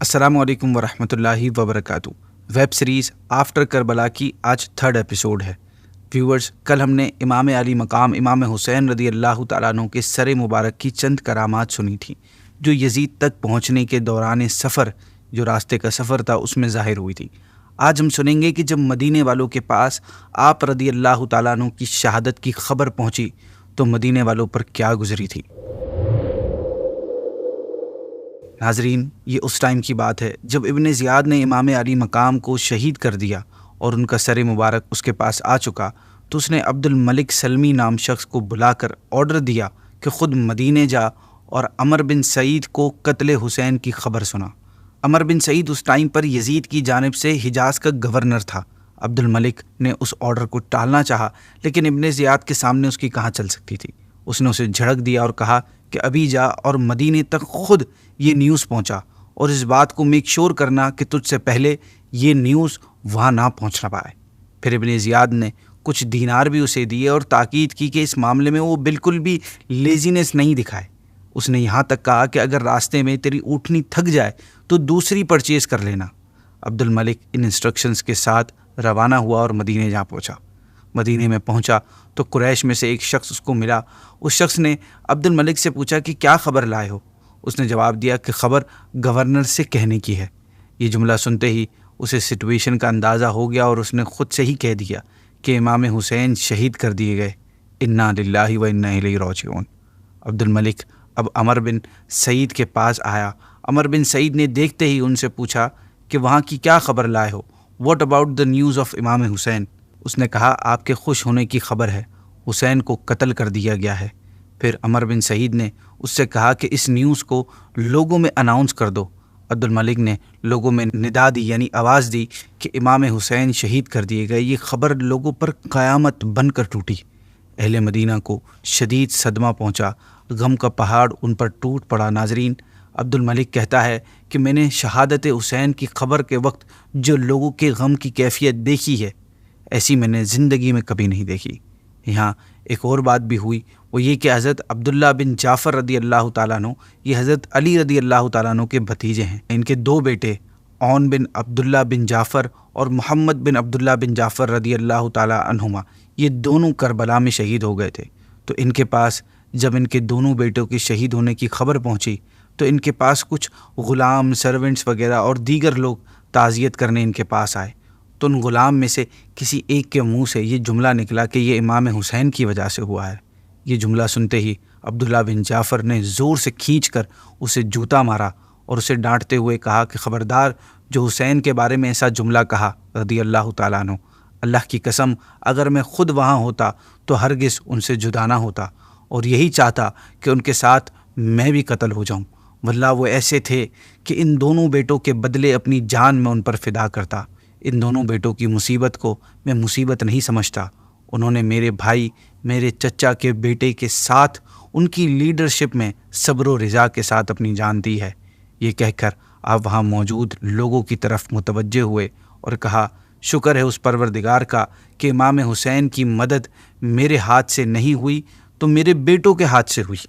السلام علیکم ورحمۃ اللہ وبرکاتہ۔ ویب سیریز آفٹر کربلا کی آج 3rd ایپیسوڈ ہے۔ ویورز، کل ہم نے امام علی مقام امام حسین رضی اللہ تعالیٰ عنہ کے سر مبارک کی چند کرامات سنی تھیں جو یزید تک پہنچنے کے دوران سفر، جو راستے کا سفر تھا، اس میں ظاہر ہوئی تھی۔ آج ہم سنیں گے کہ جب مدینے والوں کے پاس آپ رضی اللہ تعالیٰ عنہ کی شہادت کی خبر پہنچی تو مدینے والوں پر کیا گزری تھی۔ ناظرین، یہ اس ٹائم کی بات ہے جب ابن زیاد نے امام علی مقام کو شہید کر دیا اور ان کا سر مبارک اس کے پاس آ چکا تو اس نے عبد الملک سلمی نام شخص کو بلا کر آرڈر دیا کہ خود مدینے جا اور عمر بن سعید کو قتل حسین کی خبر سنا۔ عمر بن سعید اس ٹائم پر یزید کی جانب سے حجاز کا گورنر تھا۔ عبد الملک نے اس آرڈر کو ٹالنا چاہا لیکن ابن زیاد کے سامنے اس کی کہاں چل سکتی تھی۔ اس نے اسے جھڑک دیا اور کہا کہ ابھی جا اور مدینے تک خود یہ نیوز پہنچا اور اس بات کو میک شور کرنا کہ تجھ سے پہلے یہ نیوز وہاں نہ پہنچنا پائے۔ پھر ابن زیاد نے کچھ دینار بھی اسے دیے اور تاکید کی کہ اس معاملے میں وہ بالکل بھی لیزینس نہیں دکھائے۔ اس نے یہاں تک کہا کہ اگر راستے میں تیری اونٹنی تھک جائے تو دوسری پرچیز کر لینا۔ عبد الملک ان انسٹرکشنز کے ساتھ روانہ ہوا اور مدینے جا پہنچا۔ مدینے میں پہنچا تو قریش میں سے ایک شخص اس کو ملا۔ اس شخص نے عبد الملک سے پوچھا کہ کیا خبر لائے ہو؟ اس نے جواب دیا کہ خبر گورنر سے کہنے کی ہے۔ یہ جملہ سنتے ہی اسے سچویشن کا اندازہ ہو گیا اور اس نے خود سے ہی کہہ دیا کہ امام حسین شہید کر دیے گئے، انا للہ و انا الیہ راجعون۔ عبد الملک اب عمر بن سعید کے پاس آیا۔ عمر بن سعید نے دیکھتے ہی ان سے پوچھا کہ وہاں کی کیا خبر لائے ہو؟ What about the news of Imam Hussain? اس نے کہا آپ کے خوش ہونے کی خبر ہے، حسین کو قتل کر دیا گیا ہے۔ پھر عمر بن سعید نے اس سے کہا کہ اس نیوز کو لوگوں میں اناؤنس کر دو۔ عبد الملک نے لوگوں میں ندا دی، یعنی آواز دی کہ امام حسین شہید کر دیے گئے۔ یہ خبر لوگوں پر قیامت بن کر ٹوٹی۔ اہل مدینہ کو شدید صدمہ پہنچا، غم کا پہاڑ ان پر ٹوٹ پڑا۔ ناظرین، عبد الملک کہتا ہے کہ میں نے شہادت حسین کی خبر کے وقت جو لوگوں کے غم کی کیفیت دیکھی ہے، ایسی میں نے زندگی میں کبھی نہیں دیکھی۔ یہاں ایک اور بات بھی ہوئی، وہ یہ کہ حضرت عبداللہ بن جعفر رضی اللہ تعالیٰ عنہ، یہ حضرت علی رضی اللہ تعالیٰ عنہ کے بھتیجے ہیں۔ ان کے 2 بیٹے عون بن عبداللہ بن جعفر اور محمد بن عبداللہ بن جعفر رضی اللہ تعالیٰ عنہما، یہ دونوں کربلا میں شہید ہو گئے تھے۔ تو ان کے پاس جب ان کے دونوں بیٹوں کے شہید ہونے کی خبر پہنچی تو ان کے پاس کچھ غلام، سرونٹس وغیرہ اور دیگر لوگ تعزیت کرنے ان کے پاس آئے۔ تو ان غلام میں سے کسی ایک کے منہ سے یہ جملہ نکلا کہ یہ امام حسین کی وجہ سے ہوا ہے۔ یہ جملہ سنتے ہی عبداللہ بن جعفر نے زور سے کھینچ کر اسے جوتا مارا اور اسے ڈانٹتے ہوئے کہا کہ خبردار، جو حسین کے بارے میں ایسا جملہ کہا رضی اللہ تعالیٰ عنہ، اللہ کی قسم اگر میں خود وہاں ہوتا تو ہرگز ان سے جدا نہ ہوتا اور یہی چاہتا کہ ان کے ساتھ میں بھی قتل ہو جاؤں۔ واللہ وہ ایسے تھے کہ ان دونوں بیٹوں کے بدلے اپنی جان میں ان پر فدا کرتا۔ ان دونوں بیٹوں کی مصیبت کو میں مصیبت نہیں سمجھتا۔ انہوں نے میرے بھائی، میرے چچا کے بیٹے کے ساتھ ان کی لیڈرشپ میں صبر و رضا کے ساتھ اپنی جان دی ہے۔ یہ کہہ کر آپ وہاں موجود لوگوں کی طرف متوجہ ہوئے اور کہا شکر ہے اس پروردگار کا کہ امام حسین کی مدد میرے ہاتھ سے نہیں ہوئی تو میرے بیٹوں کے ہاتھ سے ہوئی۔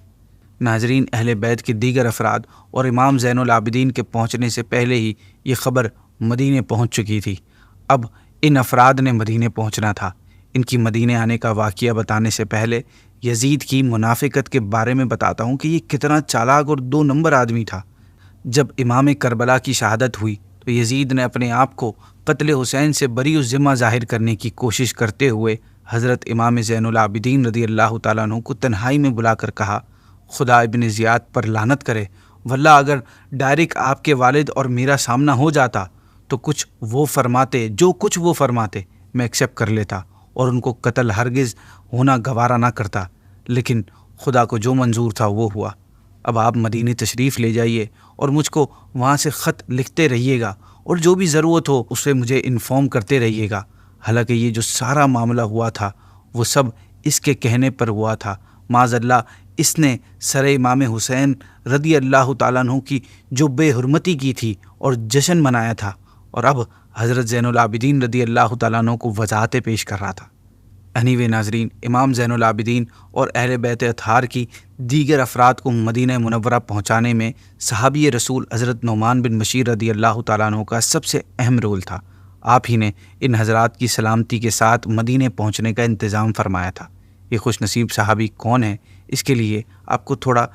ناظرین، اہل بیت کے دیگر افراد اور امام زین العابدین کے پہنچنے سے پہلے ہی یہ خبر مدینے پہنچ چکی تھی۔ اب ان افراد نے مدینے پہنچنا تھا۔ ان کی مدینے آنے کا واقعہ بتانے سے پہلے یزید کی منافقت کے بارے میں بتاتا ہوں کہ یہ کتنا چالاک اور 2 نمبر آدمی تھا۔ جب امام کربلا کی شہادت ہوئی تو یزید نے اپنے آپ کو قتل حسین سے بری الذمہ ظاہر کرنے کی کوشش کرتے ہوئے حضرت امام زین العابدین رضی اللہ تعالیٰ عنہ کو تنہائی میں بلا کر کہا خدا ابن زیاد پر لعنت کرے، واللہ اگر ڈائریکٹ آپ کے والد اور میرا سامنا ہو جاتا تو جو کچھ وہ فرماتے میں ایکسیپٹ کر لیتا اور ان کو قتل ہرگز ہونا گوارا نہ کرتا، لیکن خدا کو جو منظور تھا وہ ہوا۔ اب آپ مدینے تشریف لے جائیے اور مجھ کو وہاں سے خط لکھتے رہیے گا اور جو بھی ضرورت ہو اسے مجھے انفارم کرتے رہیے گا۔ حالانکہ یہ جو سارا معاملہ ہوا تھا وہ سب اس کے کہنے پر ہوا تھا۔ معاذ اللہ، اس نے سر امام حسین رضی اللہ تعالیٰ عنہ کی جو بے حرمتی کی تھی اور جشن منایا تھا، اور اب حضرت زین العابدین رضی اللہ تعالیٰ عنہ کو وضاحتیں پیش کر رہا تھا۔ انیوے ناظرین، امام زین العابدین اور اہل بیت اطہار کی دیگر افراد کو مدینہ منورہ پہنچانے میں صحابی رسول حضرت نعمان بن بشیر رضی اللہ تعالیٰ عنہ کا سب سے اہم رول تھا۔ آپ ہی نے ان حضرات کی سلامتی کے ساتھ مدینہ پہنچنے کا انتظام فرمایا تھا۔ یہ خوش نصیب صحابی کون ہے، اس کے لیے آپ کو تھوڑا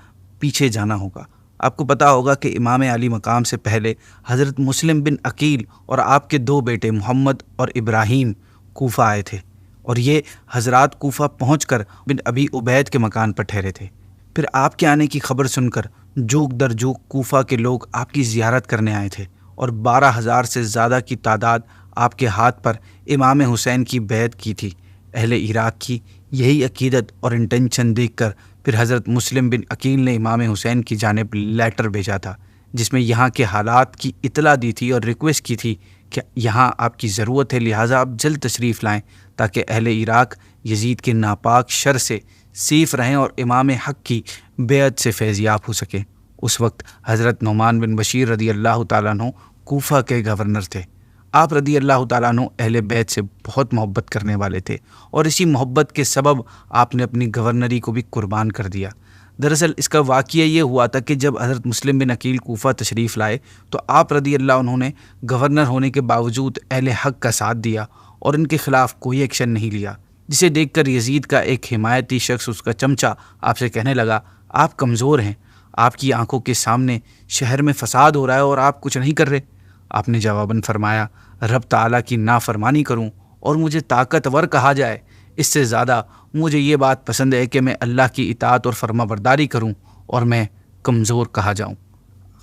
پیچھے جانا ہوگا۔ آپ کو پتہ ہوگا کہ امام علی مقام سے پہلے حضرت مسلم بن عقیل اور آپ کے 2 بیٹے محمد اور ابراہیم کوفہ آئے تھے، اور یہ حضرات کوفہ پہنچ کر بن ابی عبید کے مکان پر ٹھہرے تھے۔ پھر آپ کے آنے کی خبر سن کر جوک در جوک کوفہ کے لوگ آپ کی زیارت کرنے آئے تھے، اور 12,000 سے زیادہ کی تعداد آپ کے ہاتھ پر امام حسین کی بیعت کی تھی۔ اہل عراق کی یہی عقیدت اور انٹینشن دیکھ کر پھر حضرت مسلم بن عقیل نے امام حسین کی جانب لیٹر بھیجا تھا، جس میں یہاں کے حالات کی اطلاع دی تھی اور ریکویسٹ کی تھی کہ یہاں آپ کی ضرورت ہے، لہٰذا آپ جلد تشریف لائیں تاکہ اہل عراق یزید کے ناپاک شر سے سیف رہیں اور امام حق کی بیعت سے فیضیاب ہو سکیں۔ اس وقت حضرت نعمان بن بشیر رضی اللہ تعالیٰ عنہ کوفہ کے گورنر تھے۔ آپ رضی اللہ تعالیٰ عنہ اہل بیت سے بہت محبت کرنے والے تھے، اور اسی محبت کے سبب آپ نے اپنی گورنری کو بھی قربان کر دیا۔ دراصل اس کا واقعہ یہ ہوا تھا کہ جب حضرت مسلم بن عقیل کوفہ تشریف لائے تو آپ رضی اللہ عنہ نے گورنر ہونے کے باوجود اہل حق کا ساتھ دیا اور ان کے خلاف کوئی ایکشن نہیں لیا، جسے دیکھ کر یزید کا ایک حمایتی شخص، اس کا چمچہ، آپ سے کہنے لگا، آپ کمزور ہیں، آپ کی آنکھوں کے سامنے شہر میں فساد ہو رہا ہے اور آپ کچھ نہیں کر رہے۔ آپ نے جواباً فرمایا، رب تعالیٰ کی نافرمانی کروں اور مجھے طاقتور کہا جائے، اس سے زیادہ مجھے یہ بات پسند ہے کہ میں اللہ کی اطاعت اور فرما برداری کروں اور میں کمزور کہا جاؤں۔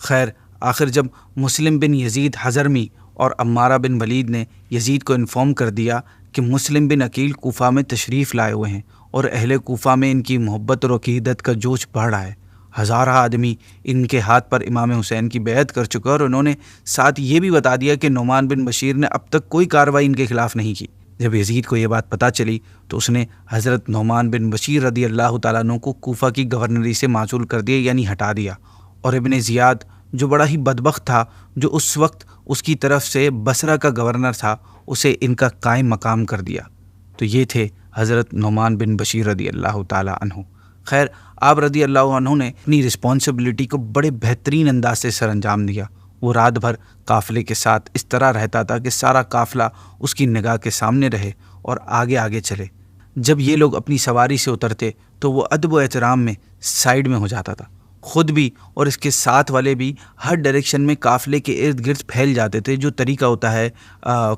خیر، آخر جب مسلم بن یزید حضرمی اور عمارہ بن ولید نے یزید کو انفارم کر دیا کہ مسلم بن عقیل کوفہ میں تشریف لائے ہوئے ہیں اور اہل کوفہ میں ان کی محبت اور عقیدت کا جوش بڑھ رہا ہے، ہزارہ آدمی ان کے ہاتھ پر امام حسین کی بیعت کر چکا، اور انہوں نے ساتھ یہ بھی بتا دیا کہ نعمان بن بشیر نے اب تک کوئی کارروائی ان کے خلاف نہیں کی۔ جب یزید کو یہ بات پتہ چلی تو اس نے حضرت نعمان بن بشیر رضی اللہ تعالیٰ عنہ کو کوفہ کی گورنری سے معزول کر دیا، یعنی ہٹا دیا، اور ابن زیاد جو بڑا ہی بدبخت تھا، جو اس وقت اس کی طرف سے بصرہ کا گورنر تھا، اسے ان کا قائم مقام کر دیا۔ تو یہ تھے حضرت نعمان بن بشیر رضی اللہ تعالیٰ عنہ۔ خیر، آپ رضی اللہ عنہ نے اپنی رسپانسبلٹی کو بڑے بہترین انداز سے سر انجام دیا۔ وہ رات بھر قافلے کے ساتھ اس طرح رہتا تھا کہ سارا قافلہ اس کی نگاہ کے سامنے رہے اور آگے آگے چلے۔ جب یہ لوگ اپنی سواری سے اترتے تو وہ ادب و احترام میں سائیڈ میں ہو جاتا تھا، خود بھی اور اس کے ساتھ والے بھی ہر ڈائریکشن میں قافلے کے ارد گرد پھیل جاتے تھے، جو طریقہ ہوتا ہے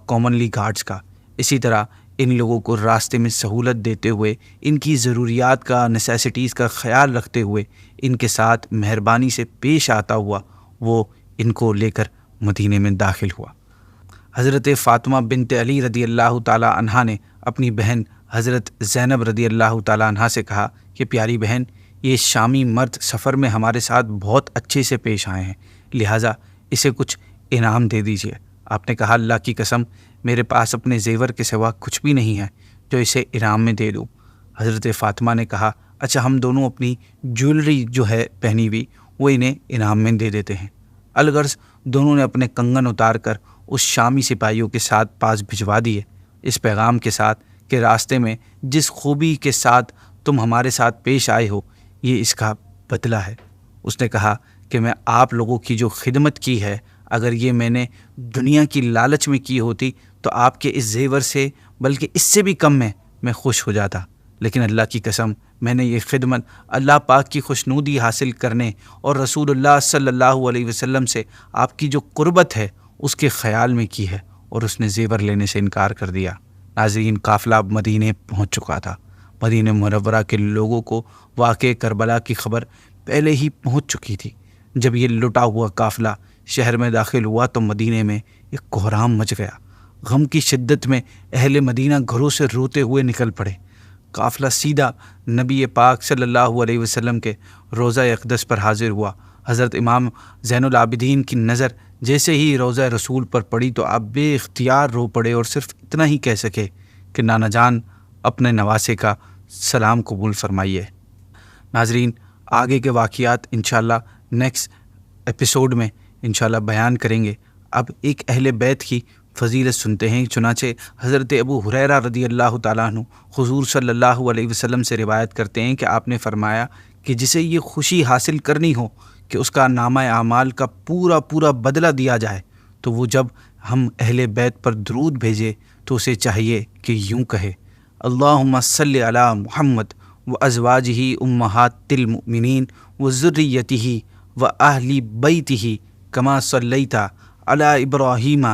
کامنلی گارڈز کا۔ اسی طرح ان لوگوں کو راستے میں سہولت دیتے ہوئے، ان کی ضروریات کا، نیسیسٹیز کا خیال رکھتے ہوئے، ان کے ساتھ مہربانی سے پیش آتا ہوا وہ ان کو لے کر مدینے میں داخل ہوا۔ حضرت فاطمہ بنت علی رضی اللہ تعالی عنہا نے اپنی بہن حضرت زینب رضی اللہ تعالی عنہا سے کہا کہ پیاری بہن، یہ شامی مرد سفر میں ہمارے ساتھ بہت اچھے سے پیش آئے ہیں، لہٰذا اسے کچھ انعام دے دیجیے۔ آپ نے کہا، اللہ کی قسم، میرے پاس اپنے زیور کے سوا کچھ بھی نہیں ہے جو اسے انعام میں دے دوں۔ حضرت فاطمہ نے کہا، اچھا، ہم دونوں اپنی جیولری جو ہے پہنی ہوئی وہ انہیں انعام میں دے دیتے ہیں۔ الغرض دونوں نے اپنے کنگن اتار کر اس شامی سپاہیوں کے ساتھ پاس بھجوا دیے، اس پیغام کے ساتھ کہ راستے میں جس خوبی کے ساتھ تم ہمارے ساتھ پیش آئے ہو، یہ اس کا بدلہ ہے۔ اس نے کہا کہ میں آپ لوگوں کی جو خدمت کی ہے، اگر یہ میں نے دنیا کی لالچ میں کی ہوتی تو آپ کے اس زیور سے بلکہ اس سے بھی کم میں خوش ہو جاتا، لیکن اللہ کی قسم، میں نے یہ خدمت اللہ پاک کی خوشنودی حاصل کرنے اور رسول اللہ صلی اللہ علیہ وسلم سے آپ کی جو قربت ہے اس کے خیال میں کی ہے، اور اس نے زیور لینے سے انکار کر دیا۔ ناظرین، قافلہ اب مدینے پہنچ چکا تھا۔ مدینہ منورہ کے لوگوں کو واقع کربلا کی خبر پہلے ہی پہنچ چکی تھی۔ جب یہ لٹا ہوا قافلہ شہر میں داخل ہوا تو مدینے میں ایک کوہرام مچ گیا۔ غم کی شدت میں اہل مدینہ گھروں سے روتے ہوئے نکل پڑے۔ قافلہ سیدھا نبی پاک صلی اللہ علیہ وسلم کے روضہ اقدس پر حاضر ہوا۔ حضرت امام زین العابدین کی نظر جیسے ہی روضہ رسول پر پڑی تو آپ بے اختیار رو پڑے اور صرف اتنا ہی کہہ سکے کہ نانا جان، اپنے نواسے کا سلام قبول فرمائیے۔ ناظرین، آگے کے واقعات انشاءاللہ نیکسٹ ایپیسوڈ میں انشاءاللہ بیان کریں گے۔ اب ایک اہل بیت کی فضیلت سنتے ہیں۔ چنانچہ حضرت ابو ہریرہ رضی اللہ تعالیٰ عنہ حضور صلی اللہ علیہ وسلم سے روایت کرتے ہیں کہ آپ نے فرمایا کہ جسے یہ خوشی حاصل کرنی ہو کہ اس کا نامہ اعمال کا پورا بدلہ دیا جائے، تو وہ جب ہم اہل بیت پر درود بھیجے تو اسے چاہیے کہ یوں کہے: اللہم صلی علی محمد و ازواجہ امہات المؤمنین و ذریتہ و اہل بیتہ کما صلیت علی ابراہیم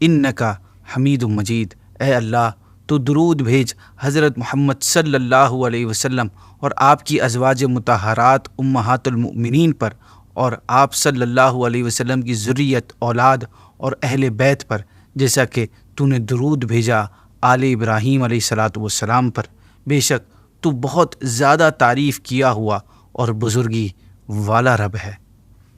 انکا حمید مجید۔ اے اللہ، تو درود بھیج حضرت محمد صلی اللہ علیہ وسلم اور آپ کی ازواج مطہرات امہات المؤمنین پر، اور آپ صلی اللہ علیہ وسلم کی ذریت، اولاد اور اہل بیت پر، جیسا کہ تو نے درود بھیجا آل ابراہیم علیہ الصلاۃ والسلام پر۔ بے شک تو بہت زیادہ تعریف کیا ہوا اور بزرگی والا رب ہے۔